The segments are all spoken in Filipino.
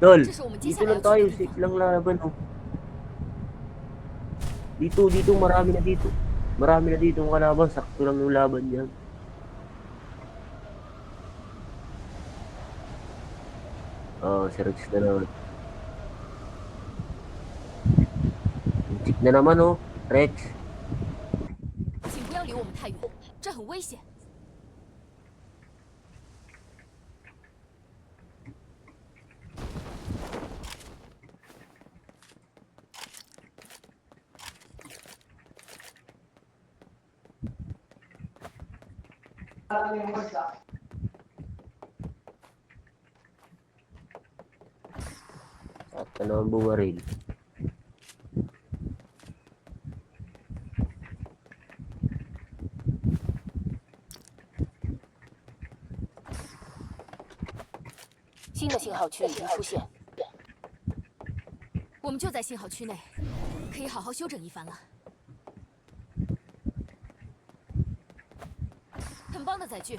Tol, 这是我们接 dito 下来 lang 要 tayo. 去的地 Safe 方。 lang laban, oh. Dito, marami na dito. Marami na dito ang kalaban. Sakto lang yung laban niyan. Oh, si Rex na naman. Chick na naman, oh. Rex. 请不要离我们太远，这很危险。 At ka naman bumaril. 新的信号区已经出现，我们就在信号区内，可以好好休整一番了。很棒的载具，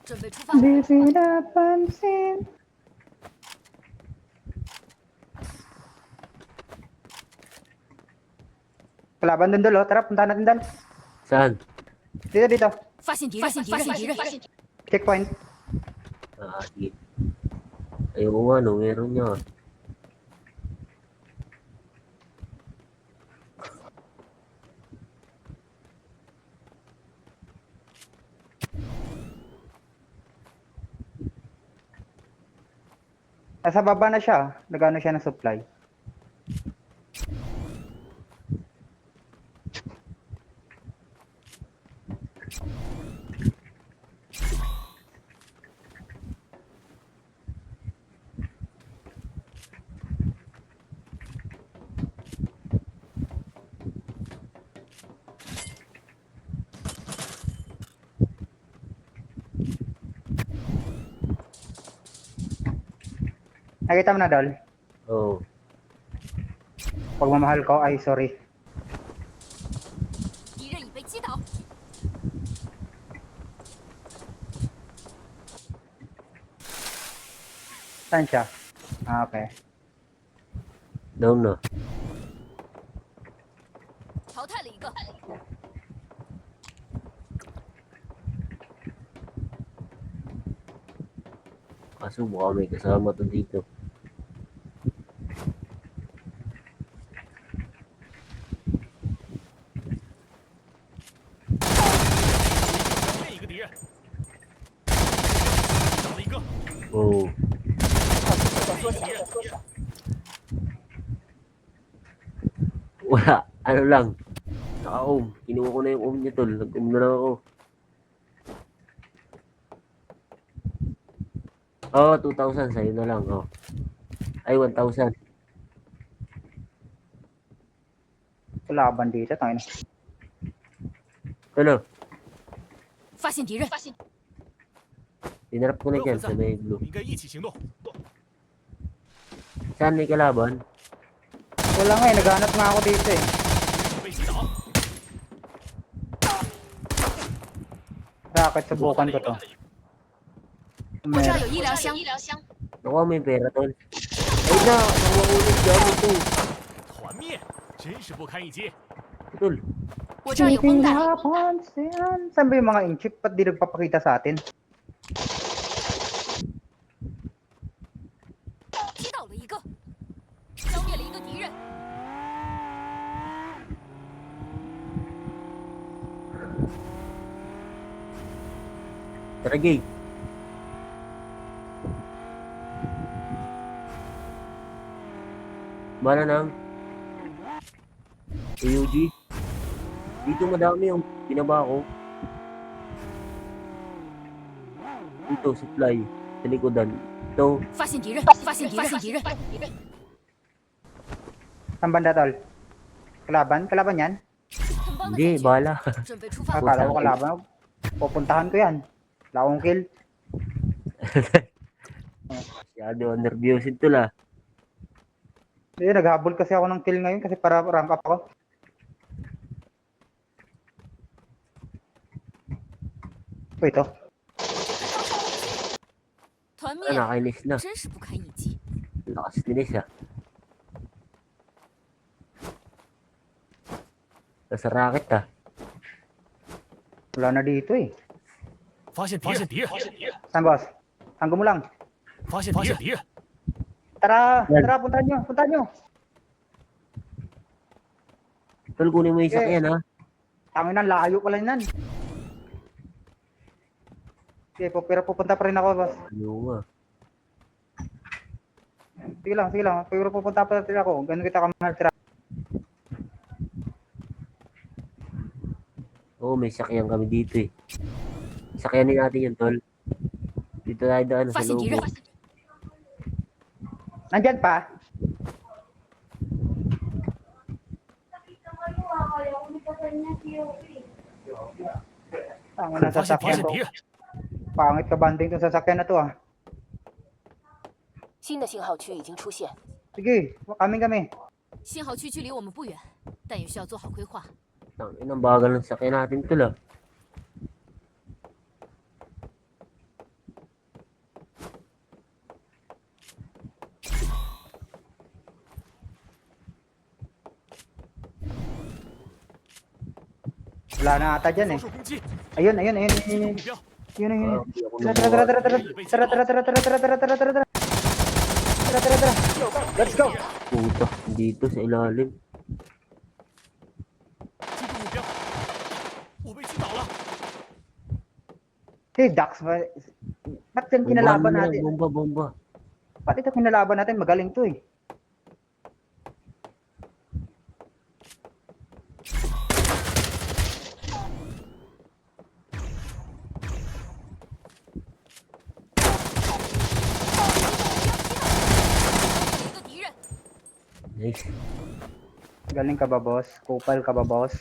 准备出发。 Di pinapansin. Kalaban dun dul, oh. Tara, punta natin dun. Saan? Dito. 发现敌人！发现敌人！ Checkpoint. Ah, sige. Ayoko nga, no. Meron niya. Nasa baba na siya. Nagano siya ng supply. Nakita mo na, Dol? Oo. Pagmamahal ko, ay sorry. 敌人已被击倒。 Saan siya? Ah, okay. Down na. 淘汰了一个。 Kaso baka may kasama to dito. Oh. Wala. Ano lang. Naka-ohm. Kinuha ko na yung ohm niya, tol. Nag-ohm na lang ako. Oo, 2,000. Sa'yo na lang, oh. Ay, 1,000. Kalaban dito, tayo na. Ano? 发现敌人！ Tinarap ko na dyan sa may blue. Saan may kalaban? Wala nga eh, naghanap nga ako dito eh. Bakit subukan ko to? 我这儿 Meron. 有医疗箱。 Nakuha mo yung pera, tol. Ay na! Nakuha ulit dyan ito. 团灭，真是不堪一击。 Tol. 我这儿有绷带。 Pinapansin. Saan ba yung mga inchip? Ba't di nagpapakita sa atin? 击倒了一个，消灭了一个敌人。 Tara, Gay. Bala ng AUG. Dito madami yung binaba ko. Dito, supply. Sa likodan. Ito, 发现敌人！发现敌人！发现敌人！ Saan banda, Tol? Kalaban? Kalaban yan? 很棒的 hindi, 载具， bala. 准备出发。 Akala ko kalaban. Pupuntahan ko yan. Wala akong kill. Masyado nervyosin to la. Eh, naghabol kasi ako ng kill ngayon kasi para rank up ako. Ito. 团灭， Nakainis na. 真是不堪一击。Lakas dinis ah. Nasa racket ah. Wala na dito eh. 发现敌人， Saan boss? Hanggang mo lang. 发现敌人， Tara, Yan. tara, puntahan nyo, puntahan nyo. Tol, kunin mo yung sakyan ha. Tangin na, layo pala yan. Okay, pero pupunta pa rin ako, boss. Ano nga. Sige lang. Pero pupunta pa rin ako. Ganun kita kamahal, tira. Oo, may sakyan kami dito eh. Sakyanin natin yun, tol. Dito tayo daan sa 发现敌 lobo. 人， Nandyan pa? Tangin na 发现敌 sasakyan 人， to. 敌人， Pangit ka banding tong sasakyan na to ah. 新的信号区已经出现， Sige, kami. 信号区距离我们不远，但也需要做好规划。 Tangin ang bagal ng sakyan natin, tol ah. Wala na ata dyan 遭 eh. 受攻击， Ayun. 目标， Yun. Parang di ako Tara. nabuhat. Tara. Let's go. Puta, dito sa ilalim. 击中目标，我被击倒了， Hey, Dax, ba't yan kinalaban Bomba, natin? Bomba. Ba't ito kinalaban natin? Magaling to eh. Nice. Galing ka ba, boss? Kupal ka ba, boss?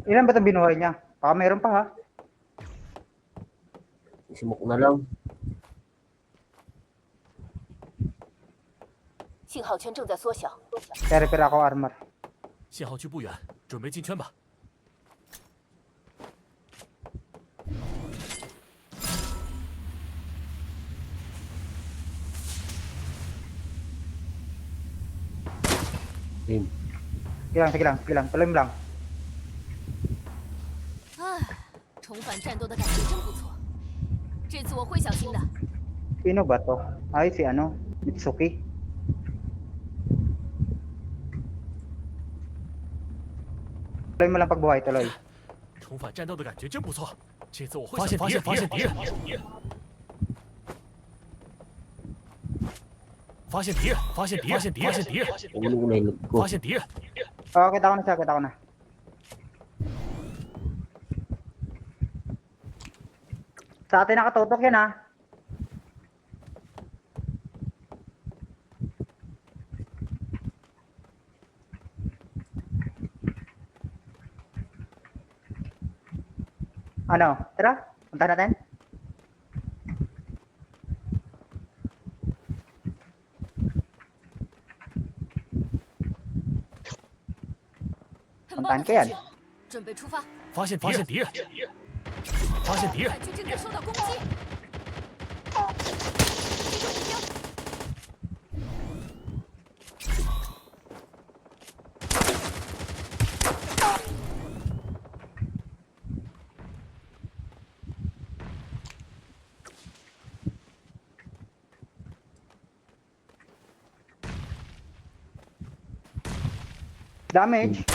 Ilan ba itong binuhay niya? Baka meron pa ha? Smoke na lang. 信号圈正在缩小， Kaya repair ako armor. 信号区不远，准备进圈吧。 Ayun. Sige lang. Tuloy mo lang. 唉，重返战斗的感觉真不错。这次我会小心的。 Sino ba to? Ay, si ano? Mitsuki. Tuloy mo lang pagbuhay, tuloy. 重返战斗的感觉真不错，这次我会发现敌人，发现敌人，发现敌人，发现敌人，发现敌人，发现敌人， Ulo ko na yung loot ko. 发现敌人， Oo, kita ko na. Sa atin nakatutok yan ha. Ano? Tara, punta natin. 很棒的很难感觉，准备出发。发现敌人，发现敌人，感觉正在受到攻击。击中目标， Damage.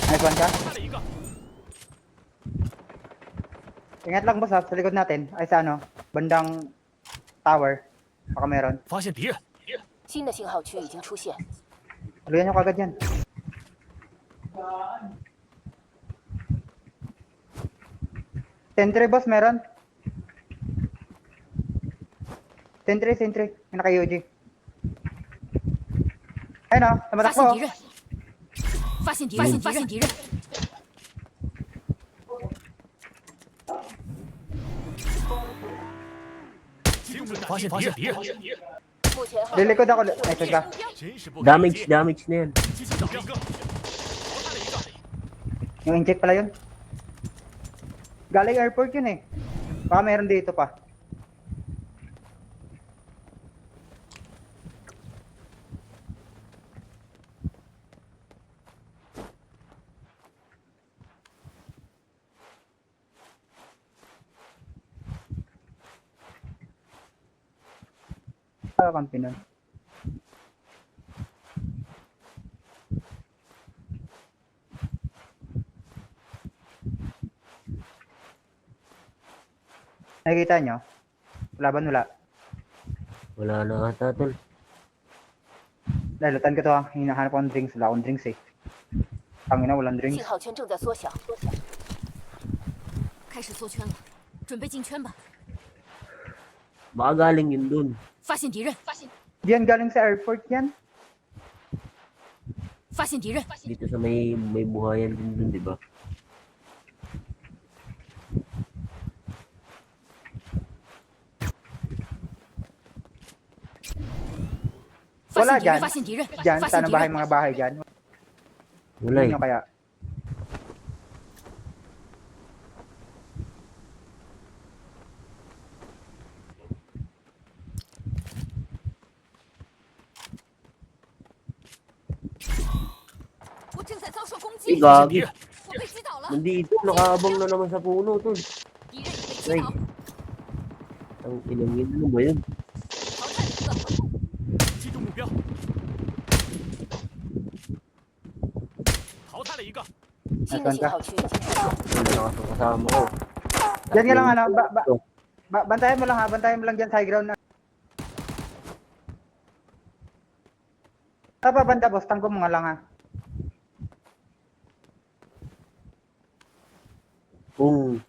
Nice one ka. 杀了一个， Ingat lang boss ha, sa likod natin. Ay sa ano, bandang tower. Baka meron. 发现敌人， 新的信号区已经出现， Tuloyan nyo kagad yan. Sentry boss, meron. Sentry. Yung naka-UG. Ayun o, 发 namatak 现 ko. 敌人，发现敌人，发现敌人。 发现敌人， 目前方， Lilikod ako. Ay, ka. 真是不可理 Damage, 解。 damage na yan. 机器找一个，淘汰了一个。 Yung inject pala yun. Galing airport yun eh. Baka meron dito pa. Kakampi nun. Nakikita nyo? Wala ba nula? Wala na ata, tol. Lalutan ko to ha. Hinahanap ko ng drinks. Wala akong drinks eh. Tangina, walang 信 drinks. 号圈正在缩小，开始缩圈了，准备进圈吧。 Baka galing yun dun. 发现敌人， Diyan galing sa airport yan. 发现敌人， Dito sa may buhayan din dun, di ba? 发 Wala 现敌人， dyan. 发现敌人， Diyan, 发 sa 现敌 bahay 人， mga bahay dyan. Wala eh. Sino kaya? Eh, 发现敌 gagi. 人， 我被击倒了， Nandito, nakaabang na naman sa puno, tol. 敌人已被击倒， Ang ilang yun, ano ba yun? 淘汰了一个，击中目标，淘汰了一个。 新的信号区已经出现， Wala na kasang kasama ko. Diyan ka lang ano. Ito. Bantayan mo lang ha. Bantayan mo lang dyan sa high ground na. Tapa banda boss. Tangko mo nga lang ha. Kung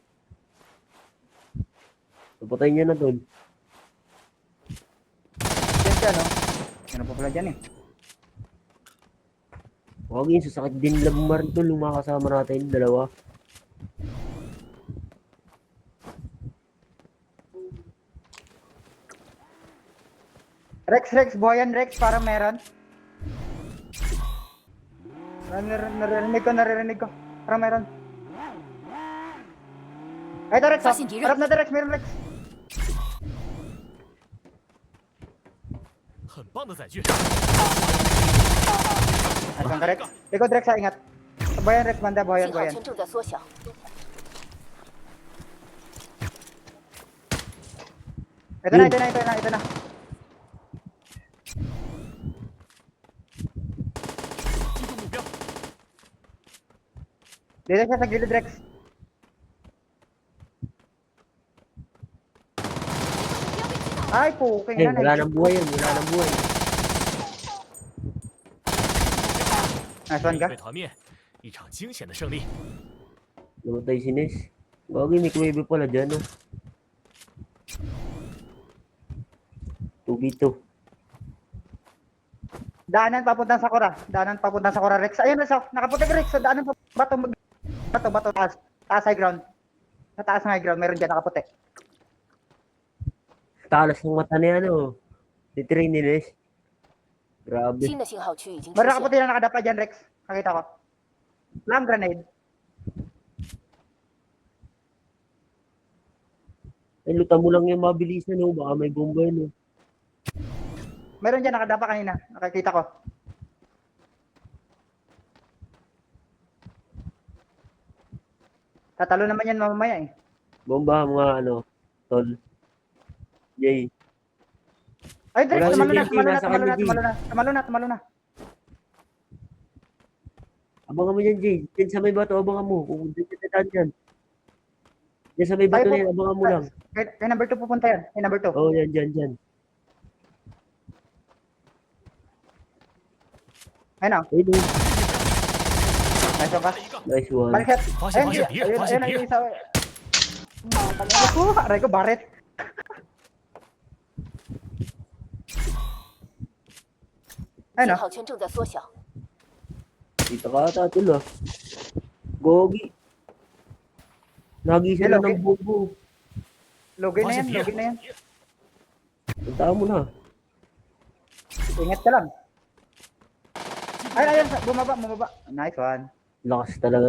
napatay niya na, tol. Diyan siya no. Ano pa pala dyan eh. Huwag yun, sasakit din lamar, tol. Yung mga kasama natin, dalawa. Rex. Buhayan Rex. Para meron. Naririnig ko. Para meron. Ay, ito Rex. Fasin, di Rex. Harap na ito Rex. Meron Rex. 很棒的载具， Asan ka Rex? Likod Rex ha. Ingat. Buhayan Rex. Banda. 信 Buhayan. 号 Buhayan. 圈正在缩小， Ito na. Dito siya sa gilid Rex. Ay, puking Eh, na. wala nang buhay yun. Wala nang buhay. Nasaan ka? 被团灭，一场惊险的胜利。 Namatay si Nes. Gagi, may kuwebe pala dyan, no? 2v2. Daanan papuntang Sakura. Rex. Ayun Rex. Nakaputik Rex. Sa daanan bato. Taas high ground. Sa taas ng high ground. Meron dyan nakaputik. Talas ng mata niya, no? Titrain ni Nes. Grabe. 新的信号区已经出 Meron 现， nakaputik na nakadapa dyan Rex. Nakita ko. Lang grenade. Ay, luta mo lang yung mabilisan, no? Baka may bomba yun, no? Meron dyan nakadapa kanina. Nakikita ko. Tatalo naman yan mamaya eh. Bomba, mga ano, tol. Jay. Ay, Rex. Wala si Tumalo JJ, nasa kanya, Jay. Tumalo na. Abangan mo yan, Jay. Diyan sa may bato, abangan mo. Kung diyan ka dadaan dyan. Diyan sa may bato na yan, abangan mo lang. Kay number 2 pupunta yan. Kay number 2. Oo, yan, dyan. Ayun o. Ayun, oh. Nice one ka. 一个， Nice one. Balik set. 发现敌人，发现敌人， isa. Aray ko, Barret. Ayun 信 o. 号圈正在缩小， Dito ka ata, tol, ah. Gogi. Nagisa na Hello, ng bubo. Login 发 na 现 yan. 敌 Login na 人 yan.， Punta mo na. Ingat ka lang. Ay, ayun, bumaba. Nice one. Lakas talaga.